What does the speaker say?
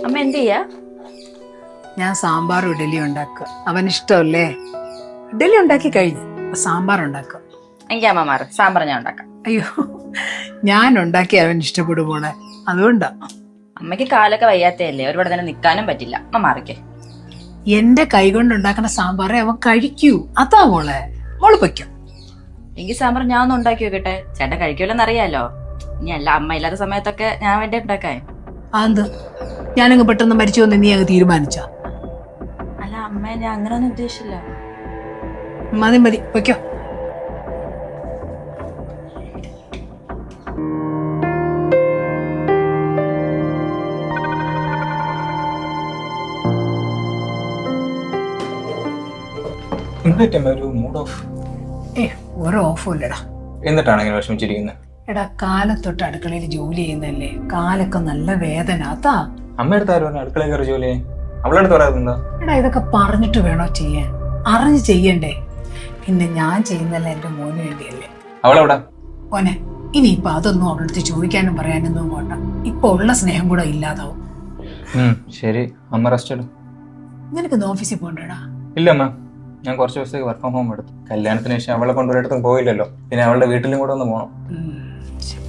അമ്മ എന്ത് ചെയ്യാ? ഞാൻ സാമ്പാറും ഇഡലി ഉണ്ടാക്കുക. അവൻ ഇഷ്ടമല്ലേ? ഇഡലി ഉണ്ടാക്കി കഴിഞ്ഞു, സാമ്പാർ ഉണ്ടാക്കുക. എനിക്ക് അമ്മ മാറി സാമ്പാർ ഞാൻ ഉണ്ടാക്കാം. അയ്യോ, ഞാൻ ഉണ്ടാക്കി അവൻ ഇഷ്ടപ്പെടും മോളെ, അതുകൊണ്ടാ. അമ്മയ്ക്ക് കാലൊക്കെ വയ്യാത്തയല്ലേ, ഒരുപാട് നേരം നിൽക്കാനും പറ്റില്ല. അമ്മ മാറിക്കേ. എന്റെ കൈ കൊണ്ട് ഉണ്ടാക്കുന്ന സാമ്പാറേ അവൻ കഴിക്കൂ, അതാ മോളെ. മോള് പൊയ്ക്കോ. എനിക്ക് സാമ്പാർ ഞാൻ ഒന്ന് ഉണ്ടാക്കി വെക്കട്ടെ, ചേട്ടൻ കഴിക്കുമല്ലോന്ന് അറിയാലോ. ഇനി അല്ല അമ്മ ഇല്ലാത്ത സമയത്തൊക്കെ ഞാൻ വേണ്ടി ഉണ്ടാക്കാൻ. അതെന്ത്, ഞാനങ്ങ് പെട്ടെന്ന് മരിച്ചു വന്ന് നീ അങ്ങ് തീരുമാനിച്ച? അല്ല അമ്മ, ഞാൻ അങ്ങനെ ഒന്നും ഉദ്ദേശിച്ചില്ല. മതി മതി, പൊയ്ക്കോ. ഒരു മൂഡ് ഓഫ്. ഒരു ഓഫും ഇല്ലടാ. എന്നിട്ടാണ് ഇങ്ങനെ വിഷമിച്ചിരിക്കുന്നത്? എടാ, കാലത്തൊട്ട് അടുക്കളയിൽ ജോലി ചെയ്യുന്നല്ലേ, കാലൊക്കെ നല്ല വേദന, അതാ. അമ്മ അടുത്ത് ആരും അടുക്കള കയറി ജോലി അവളടുത്ത് പറയാതെന്താ? എടാ, ഇതൊക്കെ പറഞ്ഞിട്ട് വേണോ ചെയ്യാൻ? അറിഞ്ഞ് ചെയ്യണ്ടേ? പിന്നെ ഞാൻ ചെയ്യുന്നല്ല എന്റെ മോന് വേണ്ടിയല്ലേ. അവളെവിടെ? മോനെ, ഇനിയിപ്പൊ അതൊന്നും അവളടുത്ത് ചോദിക്കാനും പറയാനൊന്നും പോണ്ട. ഇപ്പൊ ഉള്ള സ്നേഹം കൂടെ ഇല്ലാതാവും. ശരി, അമ്മ റെസ്റ്റ് എടു. നിനക്ക് ഇന്ന് ഓഫീസിൽ പോകണ്ടടാ? ഇല്ല അമ്മ, ഞാൻ കുറച്ച് ദിവസത്തേക്ക് വർക്ക് ഫ്രം ഹോം എടുത്തു. കല്യാണത്തിന് ശേഷം അവളെ കൊണ്ടൊരിടത്തും പോയില്ലല്ലോ, പിന്നെ അവളുടെ വീട്ടിലും കൂടെ ഒന്ന് പോകണം. ശരി.